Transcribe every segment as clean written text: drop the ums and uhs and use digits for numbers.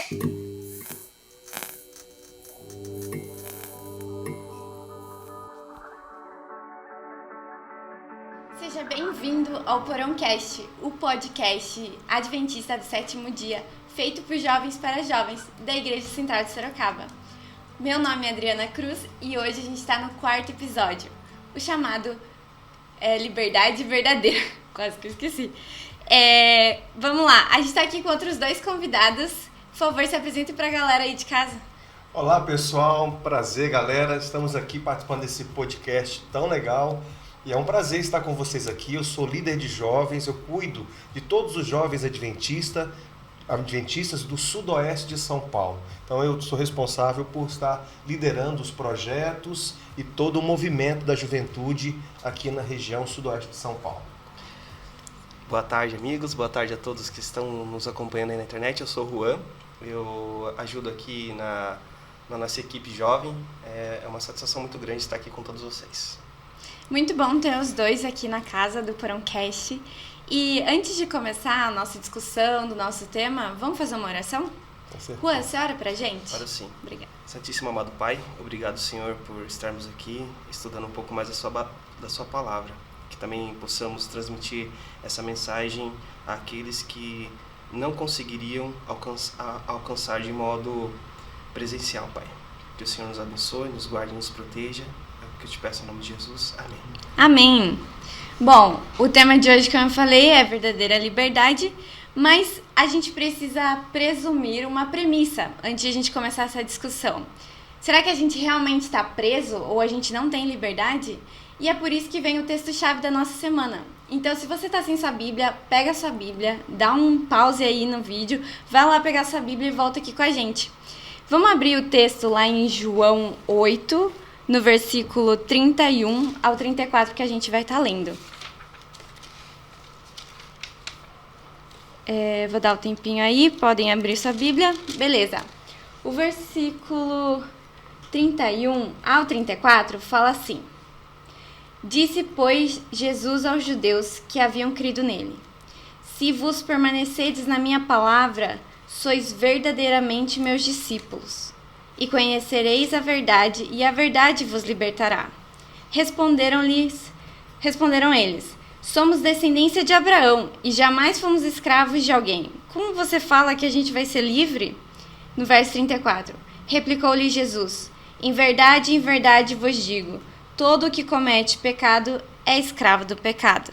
Seja bem-vindo ao Porãocast, o podcast adventista do sétimo dia, feito por jovens para jovens, da Igreja Central de Sorocaba. Meu nome é Adriana Cruz e hoje a gente está no quarto episódio, o chamado Liberdade Verdadeira. Quase que eu esqueci. Vamos lá, a gente está aqui com outros dois convidados. Por favor, se apresente para a galera aí de casa. Olá pessoal, prazer galera, estamos aqui participando desse podcast tão legal. E é um prazer estar com vocês aqui. Eu sou líder de jovens, eu cuido de todos os jovens adventistas do sudoeste de São Paulo. Então eu sou responsável por estar liderando os projetos e todo o movimento da juventude aqui na região sudoeste de São Paulo. Boa tarde, amigos. Boa tarde a todos que estão nos acompanhando aí na internet. Eu sou o Juan. Eu ajudo aqui na nossa equipe jovem. É uma satisfação muito grande estar aqui com todos vocês. Muito bom ter os dois aqui na casa do Porãocast. E antes de começar a nossa discussão do nosso tema, vamos fazer uma oração? Juan, você ora pra gente? Ora sim. Obrigada. Santíssimo amado Pai, obrigado, Senhor, por estarmos aqui estudando um pouco mais da sua palavra. Que também possamos transmitir essa mensagem àqueles que não conseguiriam alcançar de modo presencial, Pai. Que o Senhor nos abençoe, nos guarde e nos proteja. Que eu te peço em nome de Jesus. Amém. Amém. Bom, o tema de hoje, como eu falei, é verdadeira liberdade, mas a gente precisa presumir uma premissa antes de a gente começar essa discussão. Será que a gente realmente está preso ou a gente não tem liberdade? E é por isso que vem o texto-chave da nossa semana. Então, se você está sem sua Bíblia, pega a sua Bíblia, dá um pause aí no vídeo, vai lá pegar a sua Bíblia e volta aqui com a gente. Vamos abrir o texto lá em João 8, no versículo 31 ao 34, que a gente vai estar lendo. Vou dar o tempinho aí, podem abrir sua Bíblia. Beleza. O versículo 31 ao 34 fala assim: Disse, pois, Jesus aos judeus que haviam crido nele: Se vos permanecedes na minha palavra, sois verdadeiramente meus discípulos, e conhecereis a verdade, e a verdade vos libertará. Responderam eles: Somos descendência de Abraão, e jamais fomos escravos de alguém. Como você fala que a gente vai ser livre? No verso 34, replicou-lhe Jesus: em verdade vos digo, todo o que comete pecado é escravo do pecado.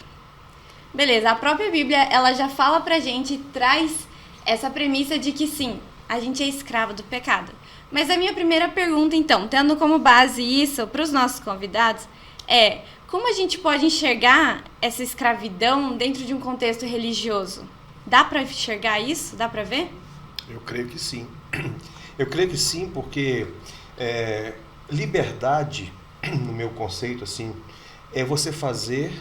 Beleza, a própria Bíblia, ela já fala pra gente, traz essa premissa de que sim, a gente é escravo do pecado. Mas a minha primeira pergunta, então, tendo como base isso para os nossos convidados, é: como a gente pode enxergar essa escravidão dentro de um contexto religioso? Dá para enxergar isso? Dá para ver? Eu creio que sim. Eu creio que sim, porque liberdade, no meu conceito, assim, é você fazer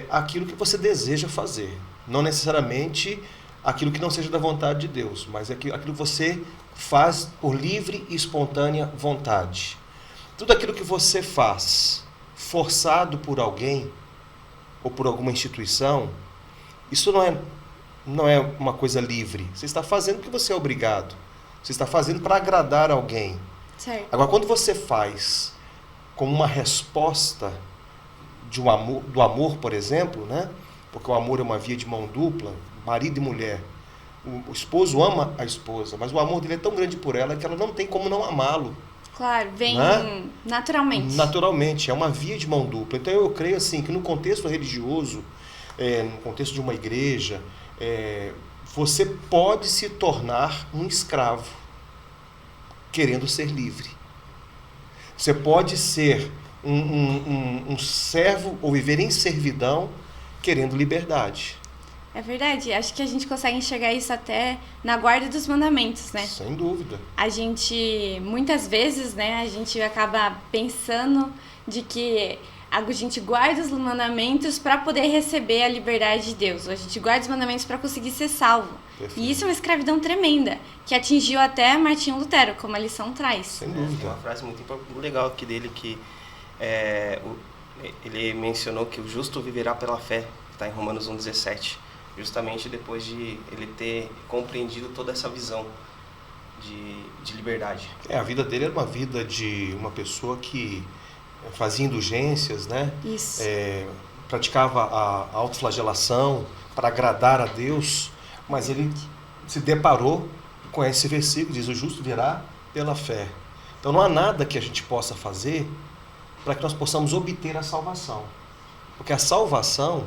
aquilo que você deseja fazer. Não necessariamente aquilo que não seja da vontade de Deus, mas aquilo que você faz por livre e espontânea vontade. Tudo aquilo que você faz forçado por alguém ou por alguma instituição, isso não é uma coisa livre. Você está fazendo porque você é obrigado. Você está fazendo para agradar alguém. Certo. Agora, quando você faz como uma resposta do amor, por exemplo, né? Porque o amor é uma via de mão dupla, marido e mulher. O esposo ama a esposa, mas o amor dele é tão grande por ela que ela não tem como não amá-lo. Claro, vem, né? Naturalmente. Naturalmente, é uma via de mão dupla. Então eu creio assim que no contexto religioso, no contexto de uma igreja, você pode se tornar um escravo querendo ser livre. Você pode ser um servo ou viver em servidão querendo liberdade. É verdade, acho que a gente consegue enxergar isso até na guarda dos mandamentos, né? Sem dúvida. A gente, muitas vezes, né, a gente acaba pensando de que a gente guarda os mandamentos para poder receber a liberdade de Deus. A gente guarda os mandamentos para conseguir ser salvo. Perfeito. E isso é uma escravidão tremenda, que atingiu até Martinho Lutero, como a lição traz. Sem dúvida. Tem uma frase muito legal aqui dele que ele mencionou que o justo viverá pela fé, está em Romanos 1,17. Justamente depois de ele ter compreendido toda essa visão de liberdade. A vida dele era uma vida de uma pessoa que fazia indulgências, né? Isso. Praticava a autoflagelação para agradar a Deus, mas ele se deparou com esse versículo, diz: o justo virá pela fé. Então não há nada que a gente possa fazer para que nós possamos obter a salvação. Porque a salvação,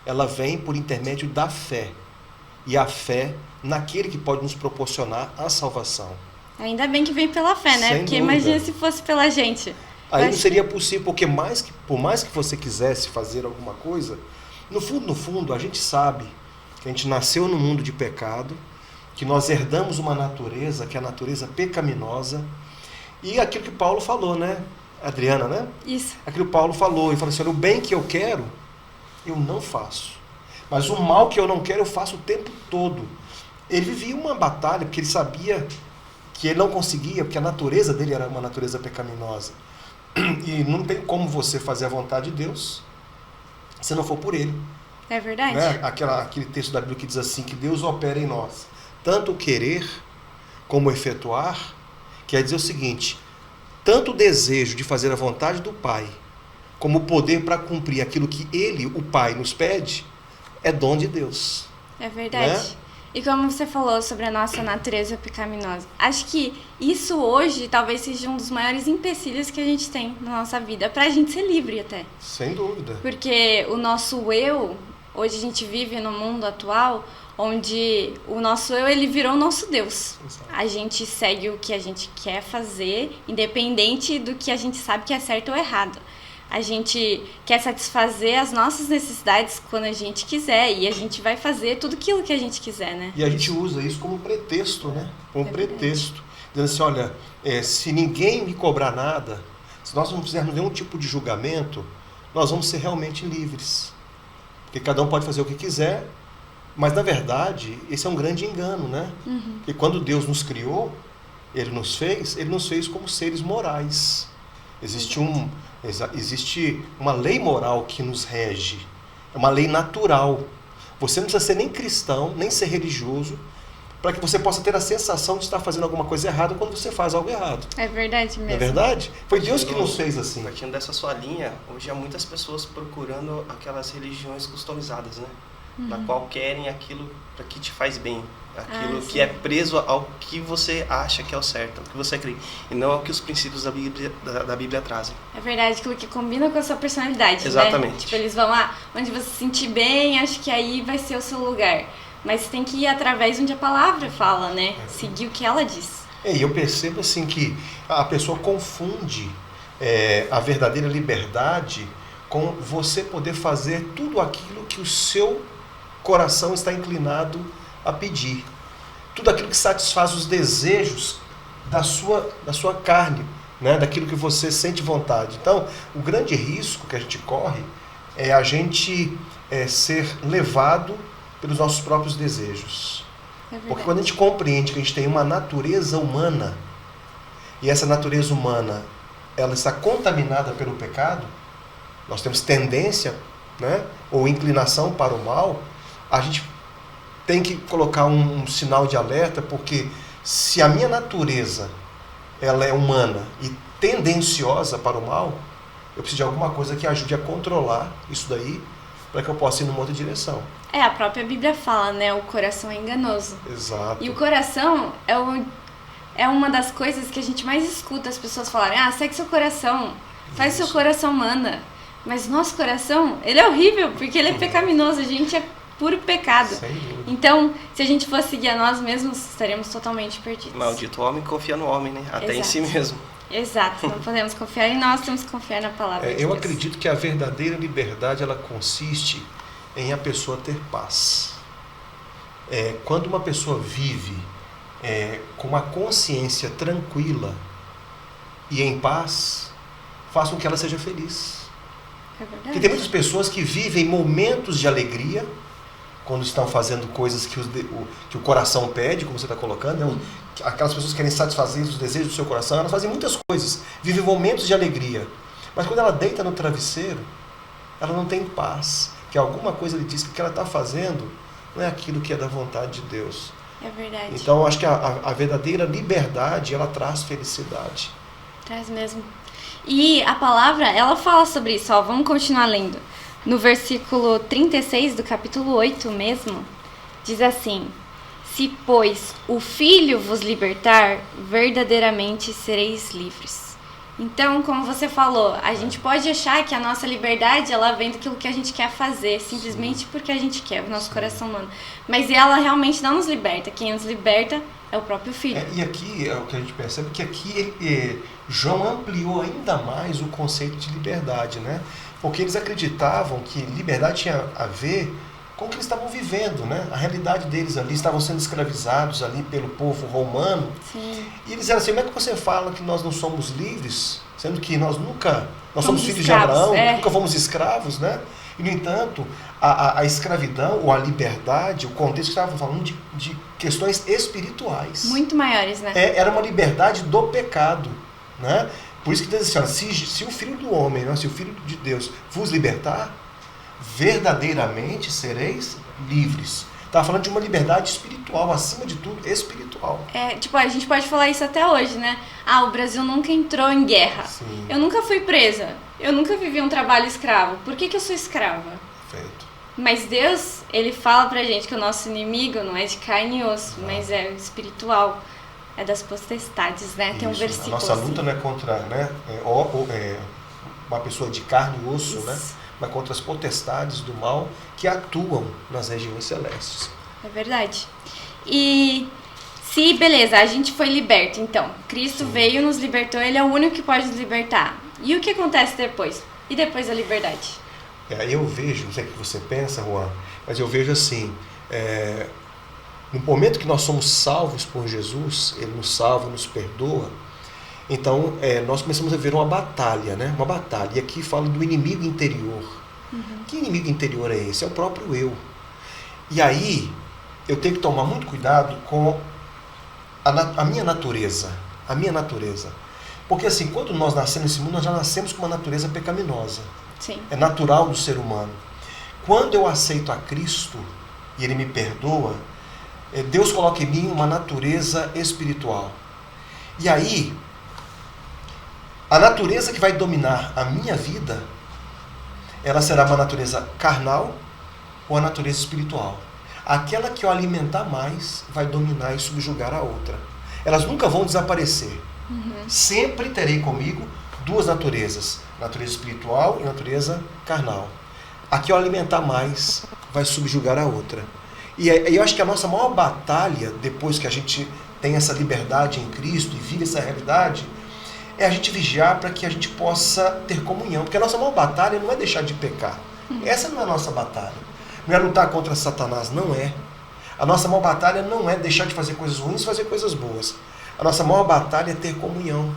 ela vem por intermédio da fé. E a fé naquele que pode nos proporcionar a salvação. Ainda bem que vem pela fé, né? Sem Porque dúvida. imagina se fosse pela gente. Aí não seria possível, porque por mais que você quisesse fazer alguma coisa, no fundo, a gente sabe que a gente nasceu no mundo de pecado, que nós herdamos uma natureza, que é a natureza pecaminosa, e aquilo que Paulo falou, né? Adriana, né? Isso. Aquilo que Paulo falou, ele falou assim: olha, o bem que eu quero, eu não faço. Mas o mal que eu não quero, eu faço o tempo todo. Ele vivia uma batalha, porque ele sabia que ele não conseguia, porque a natureza dele era uma natureza pecaminosa. E não tem como você fazer a vontade de Deus se não for por ele. É verdade. Né? Aquele texto da Bíblia que diz assim, que Deus opera em nós, tanto o querer como o efetuar, quer dizer o seguinte: tanto o desejo de fazer a vontade do Pai, como o poder para cumprir aquilo que Ele, o Pai, nos pede, é dom de Deus. É verdade. Né? E como você falou sobre a nossa natureza pecaminosa, acho que isso hoje talvez seja um dos maiores empecilhos que a gente tem na nossa vida, pra gente ser livre até. Sem dúvida. Porque o nosso eu, hoje a gente vive no mundo atual, onde o nosso eu, ele virou o nosso Deus. Exato. A gente segue o que a gente quer fazer, independente do que a gente sabe que é certo ou errado. A gente quer satisfazer as nossas necessidades quando a gente quiser, e a gente vai fazer tudo aquilo que a gente quiser, né? E a gente usa isso como pretexto, né? Como É pretexto. Dizendo assim, olha, se ninguém me cobrar nada, se nós não fizermos nenhum tipo de julgamento, nós vamos ser realmente livres. Porque cada um pode fazer o que quiser, mas na verdade, esse é um grande engano, né? Uhum. E quando Deus nos criou, Ele nos fez como seres morais. Existe uma lei moral que nos rege. É uma lei natural. Você não precisa ser nem cristão, nem ser religioso, para que você possa ter a sensação de estar fazendo alguma coisa errada quando você faz algo errado. É verdade mesmo. Não é verdade? Foi Deus que nos fez assim. Partindo dessa sua linha, hoje há muitas pessoas procurando aquelas religiões customizadas, né? Na qual querem aquilo para que te faz bem. Aquilo que é preso ao que você acha que é o certo, ao que você crê. E não ao que os princípios da Bíblia trazem. É verdade, aquilo que combina com a sua personalidade, Exatamente. né? Tipo, eles vão lá, onde você se sentir bem, acho que aí vai ser o seu lugar. Mas você tem que ir através onde a palavra fala, né? Seguir o que ela diz. E eu percebo assim que a pessoa confunde a verdadeira liberdade com você poder fazer tudo aquilo que o seu coração está inclinado a pedir. Tudo aquilo que satisfaz os desejos da sua carne, né? Daquilo que você sente vontade. Então, o grande risco que a gente corre é a gente ser levado pelos nossos próprios desejos. É verdade. Porque quando a gente compreende que a gente tem uma natureza humana, e essa natureza humana ela está contaminada pelo pecado, nós temos tendência, né, ou inclinação para o mal, a gente tem que colocar um sinal de alerta, porque se a minha natureza ela é humana e tendenciosa para o mal, eu preciso de alguma coisa que ajude a controlar isso daí, para que eu possa ir numa outra direção. A própria Bíblia fala, né? O coração é enganoso. Exato. E o coração é uma das coisas que a gente mais escuta as pessoas falarem: segue seu coração, faz o seu coração manda. Mas nosso coração, ele é horrível, porque ele é pecaminoso, a gente é puro pecado. Sem dúvida. Então, se a gente fosse seguir a nós mesmos, estaremos totalmente perdidos. Maldito homem confia no homem, né? Até em si mesmo. Exato, não podemos confiar em nós, temos que confiar na palavra de Eu Deus. acredito que a verdadeira liberdade ela consiste em a pessoa ter paz. Quando uma pessoa vive com uma consciência tranquila e em paz, faz com que ela seja feliz. É verdade. Porque tem muitas pessoas que vivem momentos de alegria quando estão fazendo coisas que o coração pede, como você está colocando, né? Aquelas pessoas que querem satisfazer os desejos do seu coração, elas fazem muitas coisas, vivem momentos de alegria. Mas quando ela deita no travesseiro, ela não tem paz, que alguma coisa lhe diz que o que ela está fazendo não é aquilo que é da vontade de Deus. É verdade. Então, eu acho que a verdadeira liberdade, ela traz felicidade. Traz mesmo. E a palavra, ela fala sobre isso, ó, vamos continuar lendo. No versículo 36 do capítulo 8 mesmo, diz assim: Se, pois, o Filho vos libertar, verdadeiramente sereis livres. Então, como você falou, a gente pode achar que a nossa liberdade, ela vem daquilo que a gente quer fazer, simplesmente porque a gente quer, o nosso coração humano. Mas ela realmente não nos liberta. Quem nos liberta é o próprio Filho. E aqui é o que a gente percebe, que aqui João ampliou ainda mais o conceito de liberdade, né? Porque eles acreditavam que liberdade tinha a ver com o que eles estavam vivendo, né? A realidade deles ali, estavam sendo escravizados ali pelo povo romano. Sim. E eles disseram assim: como é que você fala que nós não somos livres, sendo que nós somos filhos escravos, de Abraão, é. nunca fomos escravos, né? E, no entanto, a escravidão ou a liberdade, o contexto que estavam falando de questões espirituais. Muito maiores, né? Era uma liberdade do pecado, né? Por isso que diz assim: se o Filho do Homem, né, se o Filho de Deus vos libertar, verdadeiramente sereis livres. Estava falando de uma liberdade espiritual, acima de tudo, espiritual. A gente pode falar isso até hoje, né? Ah, o Brasil nunca entrou em guerra. Sim. Eu nunca fui presa. Eu nunca vivi um trabalho escravo. Por que eu sou escrava? Perfeito. Mas Deus, ele fala pra gente que o nosso inimigo não é de carne e osso, mas é espiritual. É das potestades, né? Tem um Isso. versículo A nossa assim. luta não é contra, né, uma pessoa de carne e osso, né? Mas contra as potestades do mal que atuam nas regiões celestes. É verdade. E se, beleza, a gente foi liberto, então. Cristo veio, nos libertou, ele é o único que pode nos libertar. E o que acontece depois? E depois da liberdade? Eu vejo, não sei o que você pensa, Juan, mas eu vejo assim, no momento que nós somos salvos por Jesus, Ele nos salva, nos perdoa, então nós começamos a ver uma batalha, né? Uma batalha. E aqui fala do inimigo interior. Que inimigo interior é esse? É o próprio eu. E aí, eu tenho que tomar muito cuidado com a minha natureza. A minha natureza. Porque assim, quando nós nascemos nesse mundo, nós já nascemos com uma natureza pecaminosa. Sim. É natural do ser humano. Quando eu aceito a Cristo e Ele me perdoa, Deus coloca em mim uma natureza espiritual. E aí, a natureza que vai dominar a minha vida, ela será uma natureza carnal ou a natureza espiritual. Aquela que eu alimentar mais vai dominar e subjugar a outra. Elas nunca vão desaparecer. Sempre terei comigo duas naturezas, natureza espiritual e natureza carnal. A que eu alimentar mais vai subjugar a outra. E eu acho que a nossa maior batalha, depois que a gente tem essa liberdade em Cristo e vive essa realidade, é a gente vigiar para que a gente possa ter comunhão. Porque a nossa maior batalha não é deixar de pecar. Essa não é a nossa batalha. Não é lutar contra Satanás, não é. A nossa maior batalha não é deixar de fazer coisas ruins e fazer coisas boas. A nossa maior batalha é ter comunhão.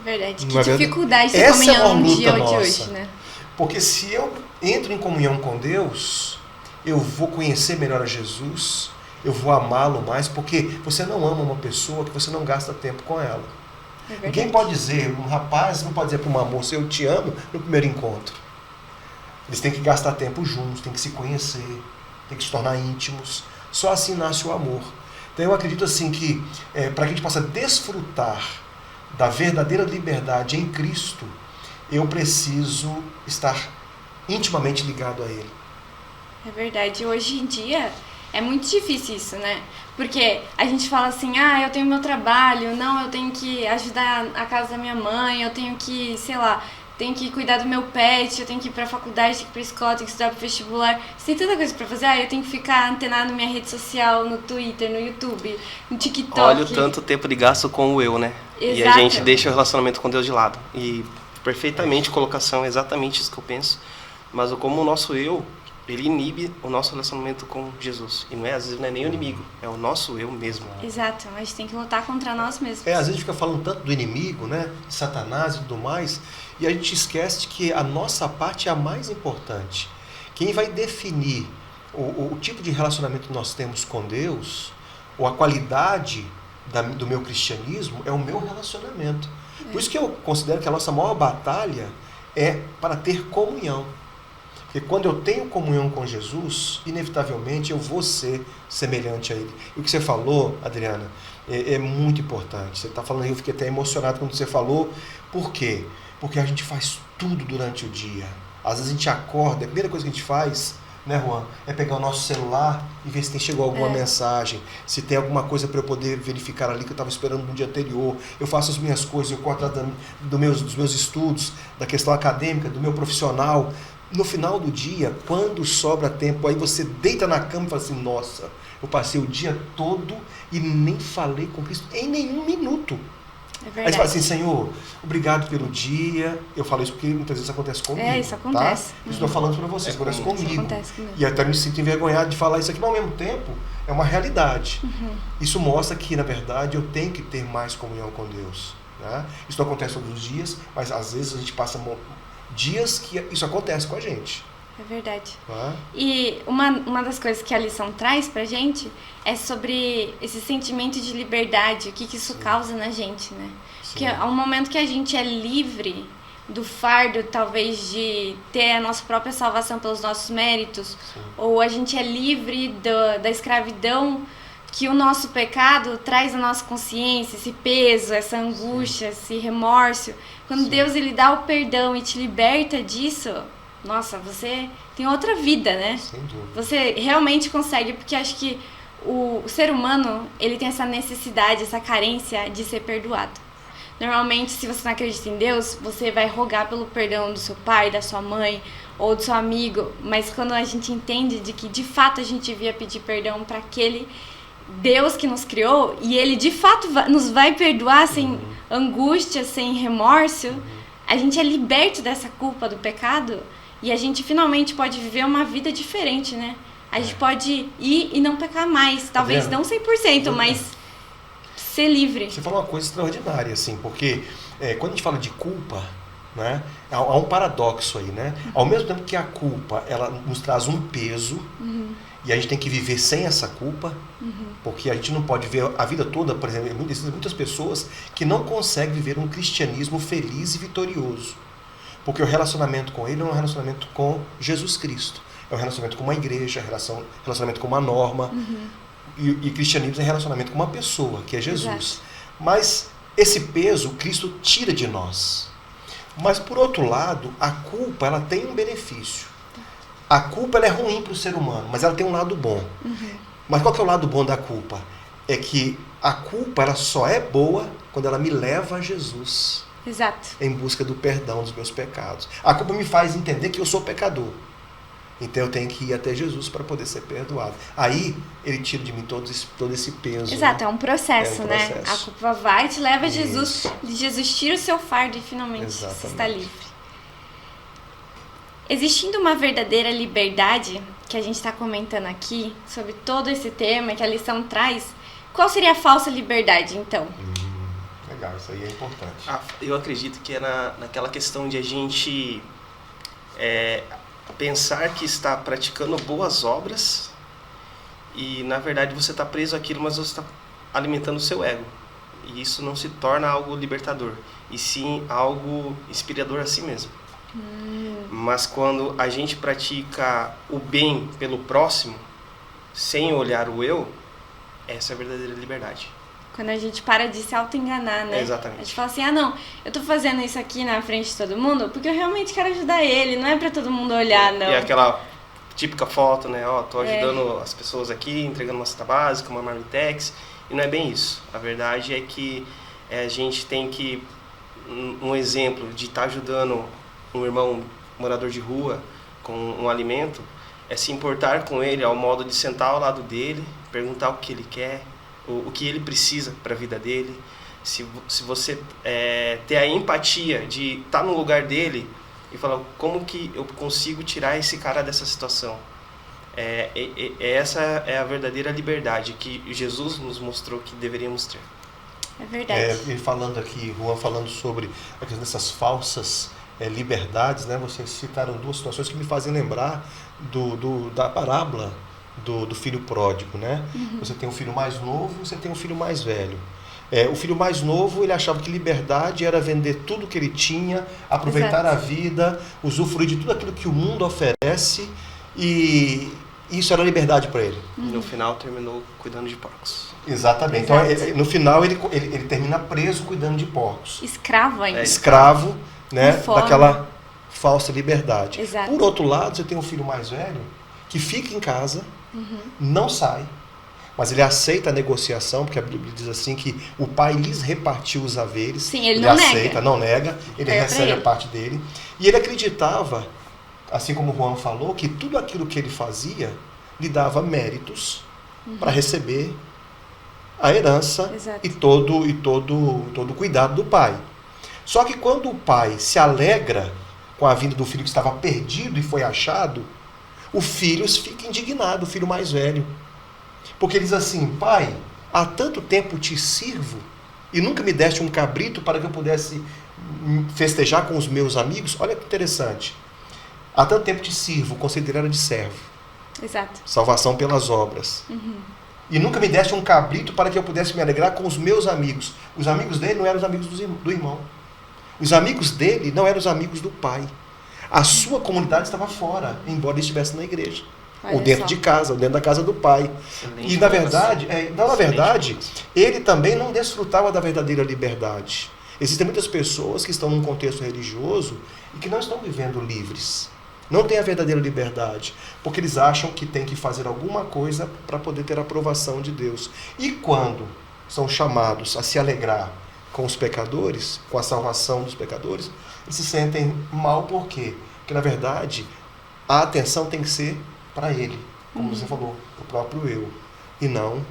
Verdade. Que Não é verdade? dificuldade ter Essa é comunhão uma no luta dia de nossa. hoje, né? Porque se eu entro em comunhão com Deus, eu vou conhecer melhor a Jesus, eu vou amá-lo mais, porque você não ama uma pessoa que você não gasta tempo com ela. É verdade. Ninguém pode dizer, um rapaz não pode dizer para uma moça, eu te amo, no primeiro encontro. Eles têm que gastar tempo juntos, têm que se conhecer, têm que se tornar íntimos. Só assim nasce o amor. Então eu acredito assim que, para que a gente possa desfrutar da verdadeira liberdade em Cristo, eu preciso estar intimamente ligado a Ele. É verdade. Hoje em dia é muito difícil isso, né? Porque a gente fala assim, eu tenho meu trabalho, não, eu tenho que ajudar a casa da minha mãe, eu tenho que, sei lá, tenho que cuidar do meu pet, eu tenho que ir pra faculdade, tenho que ir pra escola, tenho que estudar pro vestibular. Você tem tanta coisa pra fazer, eu tenho que ficar antenado na minha rede social, no Twitter, no YouTube, no TikTok. Olha o tanto tempo de gasto com o eu, né? Exato. E a gente deixa o relacionamento com Deus de lado. E perfeitamente colocação, exatamente isso que eu penso. Mas como o nosso eu, ele inibe o nosso relacionamento com Jesus. E às vezes não é nem o inimigo, é o nosso eu mesmo. Exato, a gente tem que lutar contra nós mesmos. Às vezes a gente fica falando tanto do inimigo, né, de Satanás e tudo mais, e a gente esquece que a nossa parte é a mais importante. Quem vai definir o tipo de relacionamento que nós temos com Deus, ou a qualidade do meu cristianismo, é o meu relacionamento. Por isso que eu considero que a nossa maior batalha é para ter comunhão. Porque quando eu tenho comunhão com Jesus, inevitavelmente eu vou ser semelhante a Ele. E o que você falou, Adriana, é muito importante. Você está falando, eu fiquei até emocionado quando você falou. Por quê? Porque a gente faz tudo durante o dia. Às vezes a gente acorda, a primeira coisa que a gente faz, né, Juan, é pegar o nosso celular e ver se chegou alguma mensagem, se tem alguma coisa para eu poder verificar ali que eu estava esperando no dia anterior. Eu faço as minhas coisas, eu corto dos meus estudos, da questão acadêmica, do meu profissional. No final do dia, quando sobra tempo, aí você deita na cama e fala assim, nossa, eu passei o dia todo e nem falei com Cristo em nenhum minuto. É Aí você fala assim, Senhor, obrigado pelo dia. Eu falo isso porque muitas vezes acontece comigo. Isso acontece. Tá? Isso estou falando para vocês, acontece comigo. Isso acontece comigo. E até me sinto envergonhado de falar isso aqui, mas ao mesmo tempo é uma realidade. Isso mostra que, na verdade, eu tenho que ter mais comunhão com Deus. Né? Isso não acontece todos os dias, mas às vezes a gente passa dias que isso acontece com a gente. É verdade. Tá? E uma das coisas que a lição traz pra gente é sobre esse sentimento de liberdade, o que isso causa na gente, né? Porque há um momento que a gente é livre do fardo, talvez, de ter a nossa própria salvação pelos nossos méritos, ou a gente é livre da escravidão que o nosso pecado traz à nossa consciência, esse peso, essa angústia, esse remorso. Quando Deus ele dá o perdão e te liberta disso, nossa, você tem outra vida, né? Sem dúvida. Você realmente consegue, porque acho que o ser humano, ele tem essa necessidade, essa carência de ser perdoado. Normalmente, se você não acredita em Deus, você vai rogar pelo perdão do seu pai, da sua mãe ou do seu amigo, mas quando a gente entende de que de fato a gente devia pedir perdão para aquele Deus que nos criou, e ele de fato nos vai perdoar sem angústia, sem remorso, a gente é liberto dessa culpa do pecado e a gente finalmente pode viver uma vida diferente, né? A gente pode ir e não pecar mais, talvez não 100%, mas ser livre. Você falou uma coisa extraordinária, assim, porque quando a gente fala de culpa, né, há um paradoxo aí, né? Ao mesmo tempo que a culpa, ela nos traz um peso, e a gente tem que viver sem essa culpa, porque a gente não pode ver a vida toda, por exemplo, existem muitas pessoas que não conseguem viver um cristianismo feliz e vitorioso, porque o relacionamento com ele é um relacionamento com Jesus Cristo, é um relacionamento com uma igreja, relacionamento com uma norma, e cristianismo é relacionamento com uma pessoa, que é Jesus. Exato. Mas esse peso Cristo tira de nós. Mas por outro lado, a culpa ela tem um benefício. A culpa ela é ruim para o ser humano, mas ela tem um lado bom. Mas qual que é o lado bom da culpa? É que a culpa ela só é boa quando ela me leva a Jesus. Exato. Em busca do perdão dos meus pecados. A culpa me faz entender que eu sou pecador. Então eu tenho que ir até Jesus para poder ser perdoado. Aí ele tira de mim todo esse peso. Exato, né? É um processo, né? processo. A culpa vai e te leva a Isso. Jesus. Jesus tira o seu fardo e finalmente Exatamente. você está livre. Existindo uma verdadeira liberdade, que a gente está comentando aqui, sobre todo esse tema que a lição traz, qual seria a falsa liberdade, então? Legal, isso aí é importante. Eu acredito que é naquela questão de a gente pensar que está praticando boas obras e, na verdade, você está preso àquilo, mas você está alimentando o seu ego. E isso não se torna algo libertador, e sim algo inspirador a si mesmo. Mas quando a gente pratica o bem pelo próximo, sem olhar o eu, essa é a verdadeira liberdade. Quando a gente para de se auto-enganar, né? Exatamente. A gente fala assim, não, eu tô fazendo isso aqui na frente de todo mundo porque eu realmente quero ajudar ele, não é pra todo mundo olhar, não. E aquela típica foto, né? Tô ajudando as pessoas aqui, entregando uma cesta básica, uma marmitex, e não é bem isso. A verdade é que a gente tem que, um exemplo de estar ajudando um irmão morador de rua com um alimento, é se importar com ele ao modo de sentar ao lado dele, perguntar o que ele quer, o que ele precisa para a vida dele. Se você ter a empatia de estar no lugar dele e falar como que eu consigo tirar esse cara dessa situação. Essa é a verdadeira liberdade que Jesus nos mostrou que deveríamos ter. É verdade. Ele falando aqui, Juan falando sobre a questão dessas falsas liberdades, né? Vocês citaram duas situações que me fazem lembrar da parábola do filho pródigo, né? Você tem um filho mais novo, você tem um filho mais velho. O filho mais novo, ele achava que liberdade era vender tudo que ele tinha, aproveitar Exato. a vida, usufruir de tudo aquilo que o mundo oferece, e isso era liberdade para ele. No final terminou cuidando de porcos. Exatamente. Exato. Então, no final, ele termina preso cuidando de porcos. Escravo ainda. Escravo, né, Com fome. daquela falsa liberdade. Exato. Por outro lado, você tem um filho mais velho que fica em casa, não sai, mas ele aceita a negociação, porque a Bíblia diz assim que o pai lhes repartiu os haveres. Sim, ele não aceita, nega. não nega, ele É pra recebe ele. a parte dele. E ele acreditava, assim como o Juan falou, que tudo aquilo que ele fazia lhe dava méritos para receber a herança Exato. e todo o cuidado do pai. Só que quando o pai se alegra com a vinda do filho que estava perdido e foi achado, o filho fica indignado, o filho mais velho. Porque ele diz assim: pai, há tanto tempo te sirvo e nunca me deste um cabrito para que eu pudesse festejar com os meus amigos. Olha que interessante. Há tanto tempo te sirvo, o conceito dele era de servo. Exato. Salvação pelas obras. E nunca me deste um cabrito para que eu pudesse me alegrar com os meus amigos. Os amigos dele não eram os amigos do irmão. Os amigos dele não eram os amigos do pai. A sua comunidade estava fora, embora ele estivesse na igreja. Olha Ou dentro só. de casa, ou dentro da casa do pai. Excelente E na colocação. verdade, Excelente ele também não desfrutava da verdadeira liberdade. Existem muitas pessoas que estão num contexto religioso e que não estão vivendo livres. Não têm a verdadeira liberdade, porque eles acham que tem que fazer alguma coisa para poder ter a aprovação de Deus. E quando são chamados a se alegrar com os pecadores, com a salvação dos pecadores, eles se sentem mal. Por quê? Porque, na verdade, a atenção tem que ser para ele, como você falou, o próprio eu, e não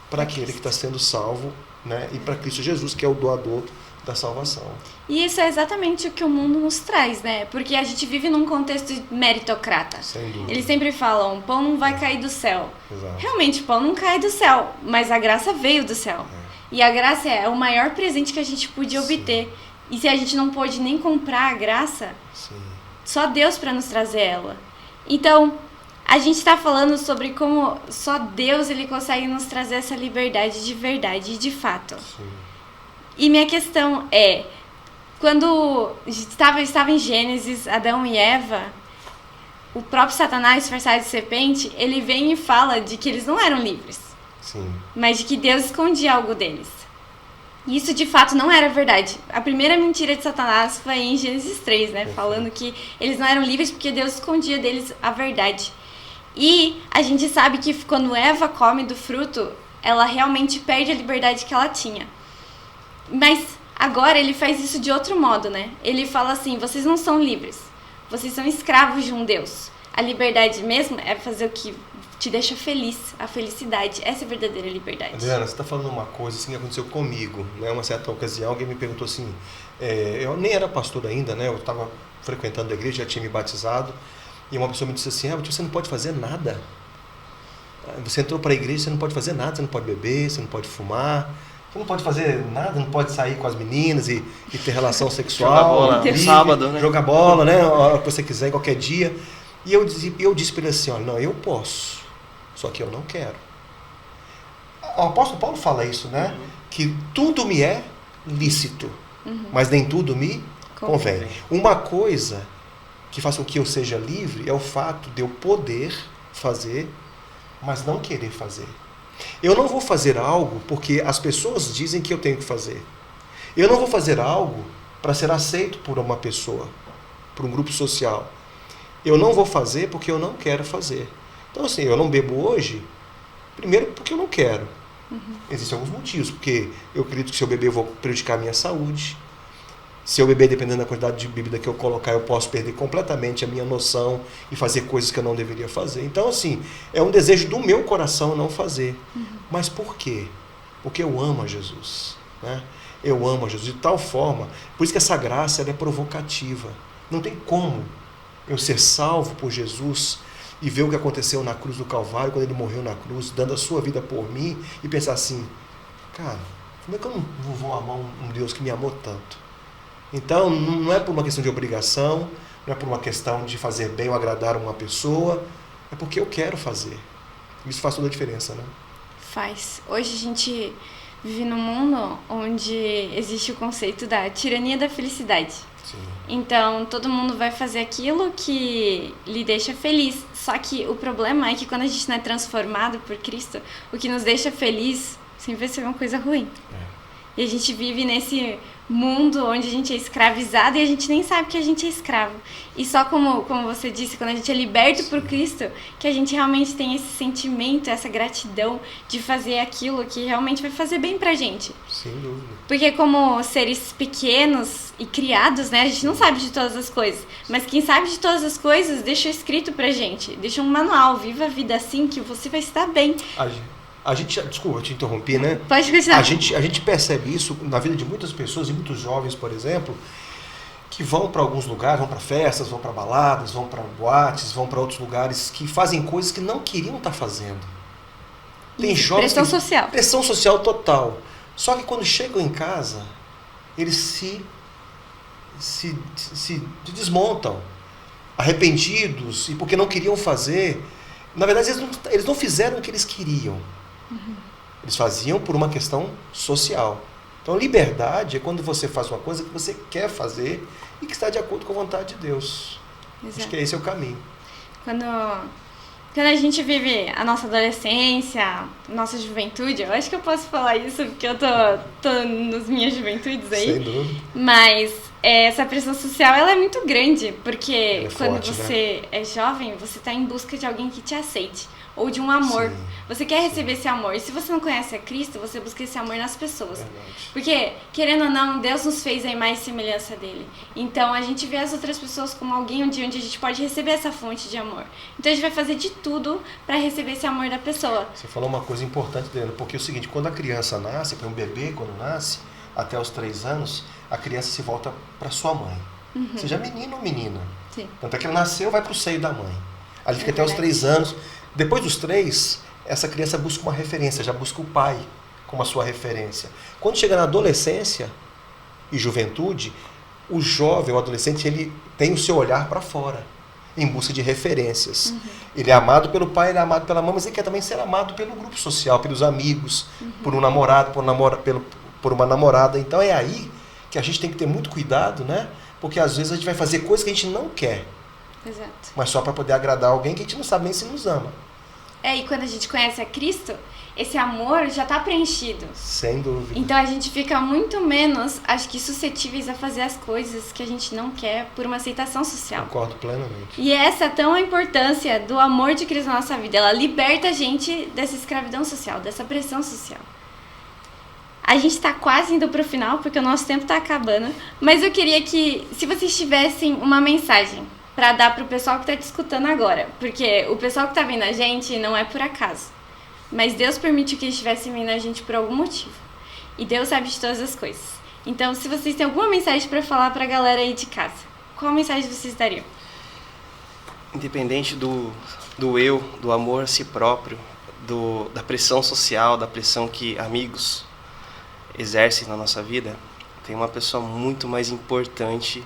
para aquele que está sendo salvo, né? E para Cristo Jesus, que é o doador da salvação. E isso é exatamente o que o mundo nos traz, né? Porque a gente vive num contexto meritocrata. Sem dúvida. Eles sempre falam, pão não vai cair do céu. Exato. Realmente, pão não cai do céu, mas a graça veio do céu. E a graça é o maior presente que a gente podia obter. E se a gente não pôde nem comprar a graça, Sim. só Deus para nos trazer ela. Então, a gente está falando sobre como só Deus ele consegue nos trazer essa liberdade de verdade e de fato. Sim. E minha questão é, quando estava em Gênesis, Adão e Eva, o próprio Satanás, disfarçado de serpente, ele vem e fala de que eles não eram livres, Sim. mas de que Deus escondia algo deles. E isso de fato não era verdade. A primeira mentira de Satanás foi em Gênesis 3, né? Falando que eles não eram livres porque Deus escondia deles a verdade. E a gente sabe que quando Eva come do fruto, ela realmente perde a liberdade que ela tinha. Mas agora ele faz isso de outro modo, né? Ele fala assim, vocês não são livres. Vocês são escravos de um Deus. A liberdade mesmo é fazer o que te deixa feliz, a felicidade. Essa é a verdadeira liberdade. Adriana, você está falando uma coisa assim que aconteceu comigo, né? Uma certa ocasião, alguém me perguntou assim, eu nem era pastor ainda, né? Eu estava frequentando a igreja, já tinha me batizado, e uma pessoa me disse assim, você não pode fazer nada. Você entrou para a igreja, você não pode fazer nada, você não pode beber, você não pode fumar, você não pode fazer nada, não pode sair com as meninas e ter relação sexual. Jogar bola no livre, sábado, né? Jogar bola, né? A hora que você quiser, em qualquer dia. E eu disse para ele assim, olha, não, eu posso, só que eu não quero. O apóstolo Paulo fala isso, né? Que tudo me é lícito, mas nem tudo me convém. Uma coisa que faça com que eu seja livre é o fato de eu poder fazer, mas não querer fazer. Eu não vou fazer algo porque as pessoas dizem que eu tenho que fazer. Eu não vou fazer algo para ser aceito por uma pessoa, por um grupo social. Eu não vou fazer porque eu não quero fazer. Então, assim, eu não bebo hoje, primeiro porque eu não quero. Existem alguns motivos, porque eu acredito que se eu beber eu vou prejudicar a minha saúde. Se eu beber, dependendo da quantidade de bebida que eu colocar, eu posso perder completamente a minha noção e fazer coisas que eu não deveria fazer. Então, assim, é um desejo do meu coração não fazer. Mas por quê? Porque eu amo a Jesus, né? Eu amo a Jesus de tal forma, por isso que essa graça ela é provocativa. Não tem como eu ser salvo por Jesus e ver o que aconteceu na cruz do Calvário, quando ele morreu na cruz, dando a sua vida por mim, e pensar assim, cara, como é que eu não vou amar um Deus que me amou tanto? Então, não é por uma questão de obrigação, não é por uma questão de fazer bem ou agradar uma pessoa, é porque eu quero fazer. Isso faz toda a diferença, né? Faz. Hoje a gente vive num mundo onde existe o conceito da tirania da felicidade. Sim. Então, todo mundo vai fazer aquilo que lhe deixa feliz. Só que o problema é que quando a gente não é transformado por Cristo, o que nos deixa feliz sempre vai ser uma coisa ruim. E a gente vive nesse mundo onde a gente é escravizado e a gente nem sabe que a gente é escravo. E só como você disse, quando a gente é liberto por Cristo, que a gente realmente tem esse sentimento, essa gratidão de fazer aquilo que realmente vai fazer bem pra gente. Sem dúvida. Porque como seres pequenos e criados, né, a gente não sabe de todas as coisas. Mas quem sabe de todas as coisas deixa escrito pra gente, deixa um manual, viva a vida assim que você vai estar bem. A gente, desculpa te interromper, né? Pode continuar. A gente percebe isso na vida de muitas pessoas e muitos jovens, por exemplo, que vão para alguns lugares, vão para festas, vão para baladas, vão para boates, vão para outros lugares que fazem coisas que não queriam estar fazendo. Tem jovens pressão social. Pressão social total. Só que quando chegam em casa, eles se desmontam, arrependidos, e porque não queriam fazer. Na verdade, eles não fizeram o que eles queriam. Eles faziam por uma questão social. Então, liberdade é quando você faz uma coisa que você quer fazer e que está de acordo com a vontade de Deus. Exato. Acho que esse é o caminho. Quando a gente vive a nossa adolescência, nossa juventude, eu acho que eu posso falar isso porque eu tô nas minhas juventudes aí. Sem dúvida. Mas essa pressão social, ela é muito grande, porque quando forte, você é jovem, você está em busca de alguém que te aceite, ou de um amor. Sim, você quer receber esse amor. E se você não conhece a Cristo, você busca esse amor nas pessoas. Verdade. Porque, querendo ou não, Deus nos fez a imagem e semelhança dele. Então, a gente vê as outras pessoas como alguém onde a gente pode receber essa fonte de amor. Então, a gente vai fazer de tudo para receber esse amor da pessoa. Você falou uma coisa importante, Adriana, porque é o seguinte, quando a criança nasce, para um bebê, quando nasce, até os 3 anos, a criança se volta para sua mãe. Seja menino ou menina. Sim. Tanto é que ele nasceu, vai para o seio da mãe. Ali fica até os verdade. 3 anos. Depois dos 3, essa criança busca uma referência, já busca o pai como a sua referência. Quando chega na adolescência e juventude, o jovem, o adolescente, ele tem o seu olhar para fora, em busca de referências. Ele é amado pelo pai, ele é amado pela mãe, mas ele quer também ser amado pelo grupo social, pelos amigos, por um namorado, por uma namorada. Então é aí que a gente tem que ter muito cuidado, né? Porque às vezes a gente vai fazer coisas que a gente não quer, Exato. mas só para poder agradar alguém que a gente não sabe nem se nos ama. E quando a gente conhece a Cristo, esse amor já está preenchido. Sem dúvida. Então a gente fica muito menos, acho que, suscetíveis a fazer as coisas que a gente não quer por uma aceitação social. Concordo plenamente. E essa é tão a importância do amor de Cristo na nossa vida. Ela liberta a gente dessa escravidão social, dessa pressão social. A gente está quase indo para o final, porque o nosso tempo está acabando. Mas eu queria que, se vocês tivessem uma mensagem para dar para o pessoal que está te escutando agora. Porque o pessoal que está vendo a gente não é por acaso. Mas Deus permitiu que eles estivessem vendo a gente por algum motivo. E Deus sabe de todas as coisas. Então, se vocês têm alguma mensagem para falar para a galera aí de casa, qual mensagem vocês dariam? Independente do eu, do amor a si próprio, da pressão social, da pressão que amigos exercem na nossa vida, tem uma pessoa muito mais importante,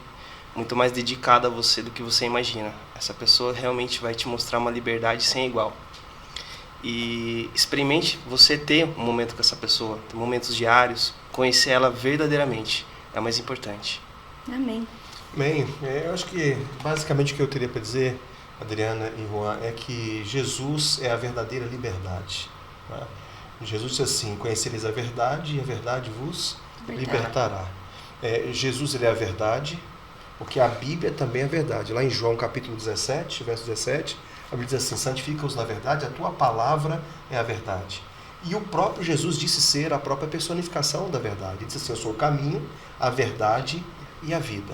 muito mais dedicada a você do que você imagina. Essa pessoa realmente vai te mostrar uma liberdade sem igual. E experimente você ter um momento com essa pessoa, ter momentos diários, conhecer ela verdadeiramente. É o mais importante. Amém. Bem, eu acho que basicamente o que eu teria para dizer, Adriana e Juan, é que Jesus é a verdadeira liberdade. Né? Jesus disse assim, conhecereis a verdade e a verdade vos libertará. Jesus ele é a verdade, porque a Bíblia também é a verdade. Lá em João capítulo 17, verso 17, a Bíblia diz assim, santifica-os na verdade, a tua palavra é a verdade. E o próprio Jesus disse ser a própria personificação da verdade. Ele disse assim, eu sou o caminho, a verdade e a vida.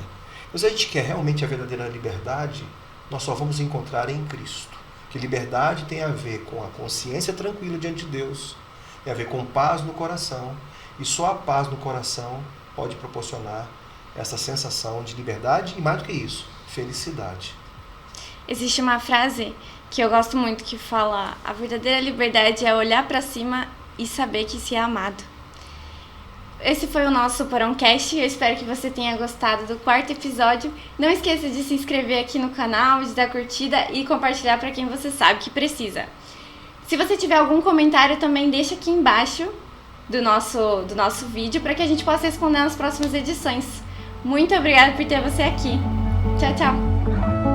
Mas se a gente quer realmente a verdadeira liberdade, nós só vamos encontrar em Cristo. Que liberdade tem a ver com a consciência tranquila diante de Deus, tem a ver com paz no coração, e só a paz no coração pode proporcionar essa sensação de liberdade e, mais do que isso, felicidade. Existe uma frase que eu gosto muito que fala: a verdadeira liberdade é olhar para cima e saber que se é amado. Esse foi o nosso Porãocast. Eu espero que você tenha gostado do 4º episódio. Não esqueça de se inscrever aqui no canal, de dar curtida e compartilhar para quem você sabe que precisa. Se você tiver algum comentário, também deixa aqui embaixo. do nosso vídeo para que a gente possa responder nas próximas edições. Muito obrigada por ter você aqui. Tchau, tchau!